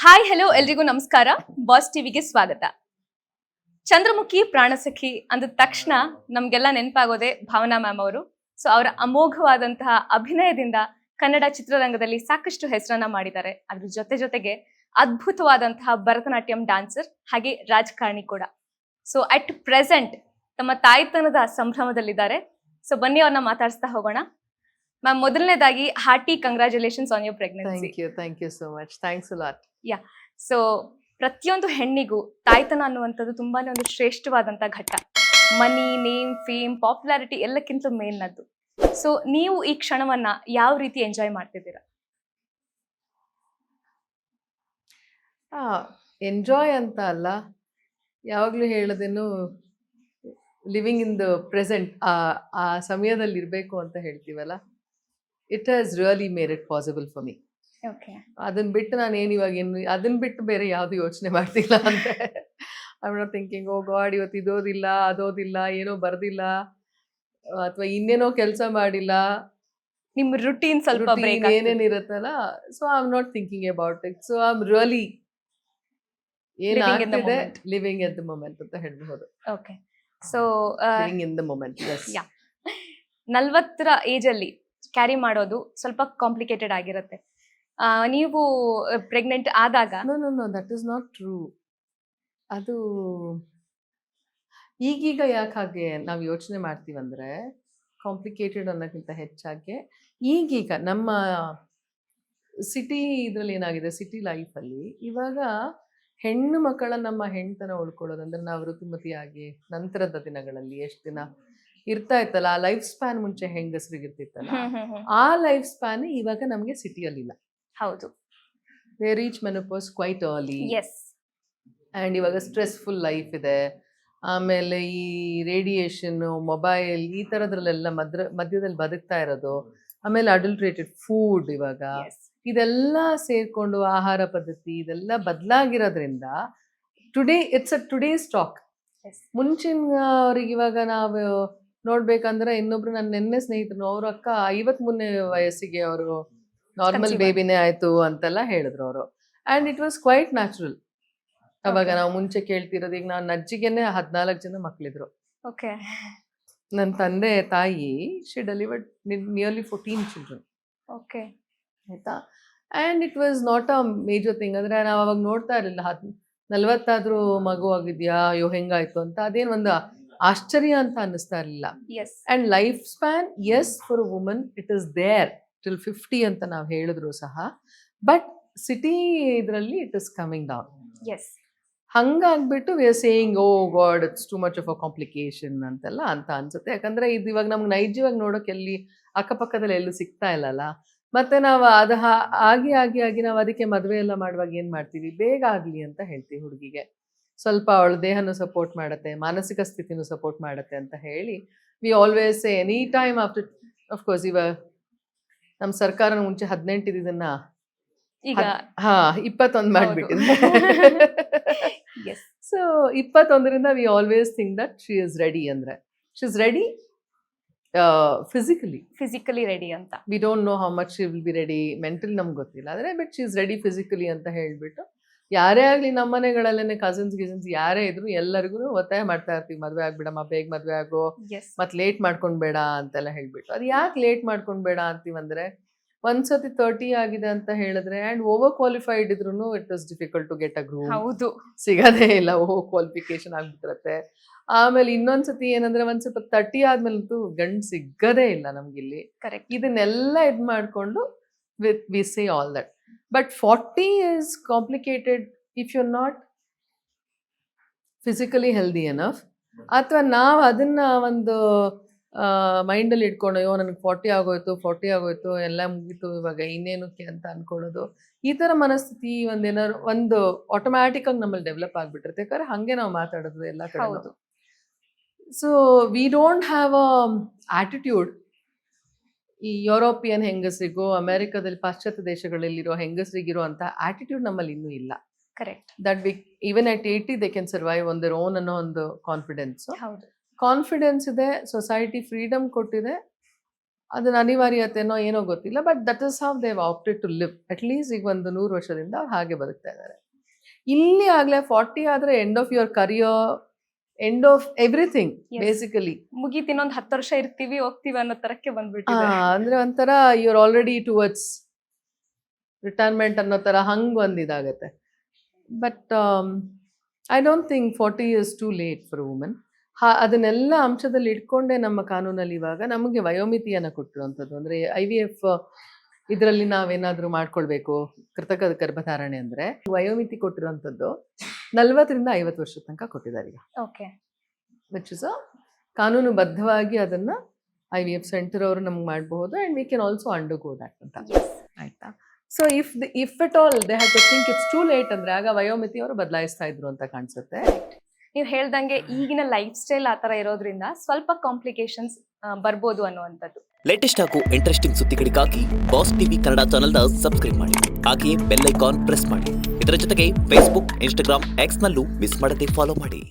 Hi hello ಎಲ್ರಿಗೂ ನಮಸ್ಕಾರ. Boss ಟಿವಿಗೆ ಸ್ವಾಗತ. ಚಂದ್ರಮುಖಿ ಪ್ರಾಣಸಖಿ ಅಂದ ತಕ್ಷಣ ನಮ್ಗೆಲ್ಲ ನೆನಪಾಗೋದೆ ಭಾವನಾ ಮ್ಯಾಮ್ ಅವರು. ಸೊ ಅವರ ಅಮೋಘವಾದಂತಹ ಅಭಿನಯದಿಂದ ಕನ್ನಡ ಚಿತ್ರರಂಗದಲ್ಲಿ ಸಾಕಷ್ಟು ಹೆಸರನ್ನ ಮಾಡಿದ್ದಾರೆ. ಅದ್ರ ಜೊತೆಗೆ ಅದ್ಭುತವಾದಂತಹ ಭರತನಾಟ್ಯಂ ಡಾನ್ಸರ್ ಹಾಗೆ ರಾಜಕಾರಣಿ ಕೂಡ. ಸೊ ಅಟ್ ಪ್ರೆಸೆಂಟ್ ತಮ್ಮ ತಾಯ್ತನದ ಸಂಭ್ರಮದಲ್ಲಿದ್ದಾರೆ. ಸೊ ಬನ್ನಿ ಅವ್ರನ್ನ ಮಾತಾಡಿಸ್ತಾ ಹೋಗೋಣ. ಮ್ಯಾಮ್, ಮೊದಲನೇದಾಗಿ hearty congratulations on your pregnancy. Thank you so much. Thanks a lot. So ಪ್ರತಿಯೊಂದು ಹೆಣ್ಣಿಗೂ ತಾಯ್ತನ ಅನ್ನುವಂಥದ್ದು ತುಂಬಾನೇ ಒಂದು ಶ್ರೇಷ್ಠವಾದಂತ ಘಟ್ಟ. ಮನಿ, ನೇಮ್, ಫೇಮ್, ಪಾಪ್ಯುಲಾರಿಟಿ ಎಲ್ಲಕ್ಕಿಂತ ಮೇಲ್ನದ್ದು. ಸೊ ನೀವು ಈ ಕ್ಷಣವನ್ನ ಯಾವ ರೀತಿ ಎಂಜಾಯ್ ಮಾಡ್ತಿದ್ದೀರಾ? ಎಂಜಾಯ್ ಅಂತ ಅಲ್ಲ, ಯಾವಾಗಲೂ ಹೇಳೋದೇನು ಲಿವಿಂಗ್ ಇನ್ ದ ಪ್ರೆಸೆಂಟ್, ಆ ಸಮಯದಲ್ಲಿ ಇರಬೇಕು ಅಂತ ಹೇಳ್ತೀವಲ್ಲ. It has really made it possible for me. Okay, ಅದನ್ನ ಬಿಟ್ಟು ನಾನು ಏನು ಅದನ್ನ ಬಿಟ್ಟು ಬೇರೆ ಯಾವುದು ಯೋಚನೆ ಮಾಡ್ತಿಲ್ಲ ಅಂದ್ರೆ I am not thinking oh God ಇವತ್ತು ಇದೋದಿಲ್ಲ ಅದೋದಿಲ್ಲ, ಏನೋ ಬರ್ದಿಲ್ಲ ಅಥವಾ ಇನ್ನೇನೋ ಕೆಲಸ ಮಾಡಿಲ್ಲ, ನಿಮ್ ರುಟೀನ್ ಸ್ವಲ್ಪ ಬ್ರೇಕ್ ಏನೇನಿರುತ್ತಲ್ಲ. So I am not thinking about it. So I am really ಏನಾಗ್ತಿದೆ ಲಿವಿಂಗ್ ಎಟ್ ದ ಮೊಮೆಂಟ್ ಅಂತ ಹೇಳ್ಬಹುದು. Okay, so living in the moment. 40ರ ಏಜ್ ಅಲ್ಲಿ ಕ್ಯಾರಿ ಮಾಡೋದು ಸ್ವಲ್ಪ ಕಾಂಪ್ಲಿಕೇಟೆಡ್ ಆಗಿರುತ್ತೆ. ನೀವು ಪ್ರೆಗ್ನೆಂಟ್ ಆದಾಗ no that is not true. ಅದು ಈಗೀಗ ಯಾಕೆ ಹಾಗೆ ನಾವು ಯೋಚನೆ ಮಾಡ್ತೀವಂದ್ರೆ, ಕಾಂಪ್ಲಿಕೇಟೆಡ್ ಅನ್ನೋಕ್ಕಿಂತ ಹೆಚ್ಚಾಗಿ ಈಗೀಗ ನಮ್ಮ ಸಿಟಿ ಇದರಲ್ಲಿ ಏನಾಗಿದೆ, ಸಿಟಿ ಲೈಫಲ್ಲಿ ಇವಾಗ ಹೆಣ್ಣು ಮಕ್ಕಳ ನಮ್ಮ ಹೆಣ್ತನ ಉಳ್ಕೊಳ್ಳೋದಂದ್ರೆ ನಾವು ಋತುಮತಿಯಾಗಿ ನಂತರದ ದಿನಗಳಲ್ಲಿ ಎಷ್ಟು ದಿನ ಇರ್ತಾ ಇತ್ತಲ್ಲ, ಆ ಲೈಫ್ ಸ್ಪ್ಯಾನ್ ಮುಂಚೆ ಹೆಂಗಸರಿಗಿರ್ತಿತ್ತಲ್ಲ, ಆ ಲೈಫ್ ಸ್ಪ್ಯಾನ್ ಇವಾಗ ನಮಗೆ ಸಿಟಿಯಲ್ಲಿಲ್ಲ. ಹೌದು, they reach menopause quite early. Yes. And ಇವಾಗ ಸ್ಟ್ರೆಸ್ಫುಲ್ ಲೈಫ್ ಇದೆ. ಆಮೇಲೆ ಈ ರೇಡಿಯೇಷನ್, ಮೊಬೈಲ್, ಈ ಥರದ್ರಲ್ಲೆಲ್ಲ ಮಧ್ಯದಲ್ಲಿ ಬದುಕ್ತಾ ಇರೋದು. ಆಮೇಲೆ ಅಡಲ್ಟ್ರೇಟೆಡ್ ಫುಡ್, ಇವಾಗ ಇದೆಲ್ಲ ಸೇರ್ಕೊಂಡು ಆಹಾರ ಪದ್ಧತಿ ಇದೆಲ್ಲ ಬದಲಾಗಿರೋದ್ರಿಂದ ಇಟ್ಸ್ ಅ ಟುಡೇ ಸ್ಟಾಕ್. ಮುಂಚಿನ ಅವ್ರಿಗೆ ಇವಾಗ ನಾವು ನೋಡ್ಬೇಕಂದ್ರೆ, ಇನ್ನೊಬ್ರು ನನ್ನ ನೆನ್ನೆ ಸ್ನೇಹಿತರು, ಅವ್ರ ಅಕ್ಕ 53ನೇ ವಯಸ್ಸಿಗೆ ಅವರು ನಾರ್ಮಲ್ ಬೇಬಿನೇ ಆಯ್ತು ಅಂತೆಲ್ಲ ಹೇಳಿದ್ರು ಅವರು. And it was quite natural. ಅವಾಗ ನಾವು ಮುಂಚೆ ಕೇಳ್ತಿರೋದು, ಈಗ ನಾನು ಅಜ್ಜಿಗೆನೆ 14 ಜನ ಮಕ್ಕಳಿದ್ರು. ಓಕೆ, ನನ್ನ ತಂದೆ ತಾಯಿ she delivered nearly 14 children. Okay, ಆಯ್ತಾ. And it was not a major thing. ಅಂದರೆ ನಾವು ಅವಾಗ ನೋಡ್ತಾ ಇರಲಿಲ್ಲ 40 ಮಗು ಆಗಿದ್ಯಾ, ಅಯ್ಯೋ ಹೆಂಗಾಯ್ತು ಅಂತ, ಅದೇನು ಒಂದು ಆಶ್ಚರ್ಯ ಅಂತ ಅನ್ನಿಸ್ತಾ ಇರಲಿಲ್ಲ. And life span as for a woman it is there till 50 ಅಂತ ನಾವು ಹೇಳಿದ್ರು ಸಹ, ಬಟ್ ಸಿಟಿ ಇದರಲ್ಲಿ ಇಟ್ ಇಸ್ ಕಮಿಂಗ್ ಡೌನ್. ಹಂಗಾಗ್ಬಿಟ್ಟು we are saying oh god it's too much of a complication ಅಂತೆಲ್ಲ ಅಂತ ಅನ್ಸುತ್ತೆ. ಯಾಕಂದ್ರೆ ಇದು ಇವಾಗ ನಮ್ಗೆ ನೈಜವಾಗಿ ನೋಡೋಕೆ ಎಲ್ಲಿ ಅಕ್ಕಪಕ್ಕದಲ್ಲಿ ಎಲ್ಲೂ ಸಿಗ್ತಾ ಇಲ್ಲಲ್ಲ. ಮತ್ತೆ ನಾವು ಅದು ಆಗಿ ನಾವು ಅದಕ್ಕೆ ಮದುವೆ ಎಲ್ಲ ಮಾಡುವಾಗ ಏನು ಮಾಡ್ತೀವಿ, ಬೇಗ ಆಗಲಿ ಅಂತ ಹೇಳ್ತೀವಿ ಹುಡುಗಿಗೆ. ಸ್ವಲ್ಪ ಅವಳ ದೇಹನೂ ಸಪೋರ್ಟ್ ಮಾಡುತ್ತೆ, ಮಾನಸಿಕ ಸ್ಥಿತಿನೂ ಸಪೋರ್ಟ್ ಮಾಡುತ್ತೆ ಅಂತ ಹೇಳಿ we always say any time after. Of course ಇವಾಗ ನಮ್ಮ ಸರ್ಕಾರ ಮುಂಚೆ 18 ಇದನ್ನ ಈಗ 21 ಮಾಡಿಬಿಟ್ಟಿದೆ. ಸೊ 21ರಿಂದ we always think that she is ready. ಅಂದ್ರೆ she is ready physically ready ಅಂತ. We don't know how much she will be ready mentally, ನಮ್ಗೆ ಗೊತ್ತಿಲ್ಲ. ಆದರೆ but she is ready physically ಅಂತ ಹೇಳ್ಬಿಟ್ಟು, ಯಾರೇ ಆಗಲಿ ನಮ್ಮ ಮನೆಗಳಲ್ಲೇ ಕಸಿನ್ಸ್ ಯಾರೇ ಇದ್ರು ಎಲ್ಲರಿಗೂ ಒತ್ತಾಯ ಮಾಡ್ತಾ ಇರ್ತೀವಿ, ಮದುವೆ ಆಗ್ಬಿಡಮ್ಮ, ಬೇಗ ಮದುವೆ ಆಗೋ, ಮತ್ತೆ ಲೇಟ್ ಮಾಡ್ಕೊಂಡ್ಬೇಡ ಅಂತೆಲ್ಲ ಹೇಳ್ಬಿಟ್ಟು. ಅದು ಯಾಕೆ ಲೇಟ್ ಮಾಡ್ಕೊಂಡ್ಬೇಡ ಅಂತೀವಂದ್ರೆ, ಒಂದ್ಸತಿ 30 ಆಗಿದೆ ಅಂತ ಹೇಳಿದ್ರೆ ಆ್ಯಂಡ್ ಓವರ್ ಕ್ವಾಲಿಫೈಡ್ ಇದ್ರು it was difficult to get a groom. ಹೌದು, ಸಿಗೋದೇ ಇಲ್ಲ, ಓವರ್ ಕ್ವಾಲಿಫಿಕೇಶನ್ ಆಗ್ಬಿಟ್ಟಿರತ್ತೆ. ಆಮೇಲೆ ಇನ್ನೊಂದ್ಸತಿ ಏನಂದ್ರೆ, ಒಂದ್ ಸ್ವಲ್ಪ 30 ಆದ್ಮೇಲಂತೂ ಗಂಡು ಸಿಗದೇ ಇಲ್ಲ ನಮ್ಗಿಲ್ಲಿ. ಇದನ್ನೆಲ್ಲ ಇದು ಮಾಡ್ಕೊಂಡು we say all that. But 40 is complicated if you're not physically healthy enough. ಅಥವಾ ನಾವು ಅದನ್ನ ಒಂದು ಮೈಂಡಲ್ಲಿ ಇಟ್ಕೊಂಡು, ಅಯ್ಯೋ ನನಗೆ 40 ಆಗೋಯ್ತು ಎಲ್ಲ ಮುಗೀತು, ಇವಾಗ ಇನ್ನೇನಕ್ಕೆ ಅಂತ ಅನ್ಕೊಳ್ಳೋದು. ಈ ಥರ ಮನಸ್ಥಿತಿ ಒಂದೇನಾದ್ರು ಒಂದು ಆಟೋಮ್ಯಾಟಿಕ್ ಆಗಿ ನಮ್ಮಲ್ಲಿ ಡೆವಲಪ್ ಆಗಿಬಿಟ್ಟಿರುತ್ತೆ. ಯಾಕಂದ್ರೆ ಹಾಗೆ ನಾವು ಮಾತಾಡೋದು ಎಲ್ಲ ಕಡೆ. So we don't have a attitude. ಈ ಯುರೋಪಿಯನ್ ಹೆಂಗಸರಿಗೂ ಅಮೆರಿಕದಲ್ಲಿ ಪಾಶ್ಚಾತ್ಯ ದೇಶಗಳಲ್ಲಿರೋ ಹೆಂಗಸರಿಗಿರೋ ಅಂತ ಆಟಿಟ್ಯೂಡ್ ನಮ್ಮಲ್ಲಿ ಇನ್ನೂ ಇಲ್ಲ. Correct. That we even at 80 they can survive on their own ಅನ್ನೋ ಒಂದು ಕಾನ್ಫಿಡೆನ್ಸ್ ಇದೆ. ಸೊಸೈಟಿ ಫ್ರೀಡಮ್ ಕೊಟ್ಟಿದೆ. ಅದನ್ನ ಅನಿವಾರ್ಯತೆನೋ ಏನೋ ಗೊತ್ತಿಲ್ಲ, but that is how they opted to live. At least ಈಗ ಒಂದು 100 ವರ್ಷದಿಂದ ಅವ್ರು ಹಾಗೆ ಬದುಕ್ತಾ ಇದ್ದಾರೆ. ಇಲ್ಲಿ ಆಗ್ಲೇ 40 ಆದ್ರೆ end of your career, end of everything Yes. Basically. ಮುಗೀತು, ಇನ್ನೊಂದ್ 10 ವರ್ಷ ಇರ್ತೀವಿ ಹೋಗ್ತೀವಿ ಅನ್ನೋ ತರಕ್ಕೆ ಬಂದ್ಬಿಟ್ಟಿದೆ. ಅಂದ್ರೆ ಒಂಥರ ಯುವರ್ ಆಲ್ರೆಡಿ ಟುವರ್ಡ್ಸ್ ರಿಟೈರ್ಮೆಂಟ್ ಅನ್ನೋ ತರ ಹಂಗ್ ಒಂದ್ ಇದಾಗತ್ತೆ. But I don't think 40 is too late for women. ಅದನ್ನೆಲ್ಲ ಅಂಶದಲ್ಲಿ ಇಟ್ಕೊಂಡೇ ನಮ್ಮ ಕಾನೂನಲ್ಲಿ ಇವಾಗ ನಮಗೆ ವಯೋಮಿತಿಯನ್ನ ಕೊಟ್ಟಿರುವಂಥದ್ದು. ಅಂದ್ರೆ IVF ಇದರಲ್ಲಿ ನಾವೇನಾದ್ರೂ ಮಾಡ್ಕೊಳ್ಬೇಕು ಕೃತಕ ಗರ್ಭಧಾರಣೆ ಅಂದ್ರೆ ವಯೋಮಿತಿ ಕೊಟ್ಟಿರುವಂಥದ್ದು 40ರಿಂದ 50 ವರ್ಷದ ತನಕ ಕೊಟ್ಟಿದ್ದಾರೆ ಈಗ, ಓಕೆ. ವಿಚ್ ಇಸ್ ಕಾನೂನುಬದ್ಧವಾಗಿ ಅದನ್ನ IVF ಸೆಂಟರ್ ಅವರು ನಮ್ಗೆ ಮಾಡಬಹುದು. And we can also undergo that ಅಂತ, ಆಯ್ತಾ. So if it all they have to think it's too late ಅಂದ್ರೆ ಆಗ ವಯೋಮಿತಿ ಅವರು ಬದಲಾಯಿಸ್ತಾ ಇದ್ರು ಅಂತ ಕಾಣಿಸುತ್ತೆ. ನೀವು ಹೇಳ್ದಂಗೆ ಈಗಿನ ಲೈಫ್ ಸ್ಟೈಲ್ ಆ ತರ ಇರೋದ್ರಿಂದ ಸ್ವಲ್ಪ ಕಾಂಪ್ಲಿಕೇಶನ್ಸ್ ಬರ್ಬೋದು ಅನ್ನುವಂಥದ್ದು. ಲೇಟೆಸ್ಟ್ ಹಾಗೂ ಇಂಟ್ರೆಸ್ಟಿಂಗ್ ಸುದ್ದಿಗಳಿಗಾಗಿ ಬಾಸ್ ಟಿವಿ ಕನ್ನಡ ಚಾನೆಲ್ನ ಸಬ್ಸ್ಕ್ರೈಬ್ ಮಾಡಿ. ಹಾಗೆಯೇ ಬೆಲ್ ಐಕಾನ್ ಪ್ರೆಸ್ ಮಾಡಿ. ಇದರ ಜೊತೆಗೆ ಫೇಸ್ಬುಕ್, ಇನ್ಸ್ಟಾಗ್ರಾಮ್, ಎಕ್ಸ್ನಲ್ಲೂ ಮಿಸ್ ಮಾಡದೆ ಫಾಲೋ ಮಾಡಿ.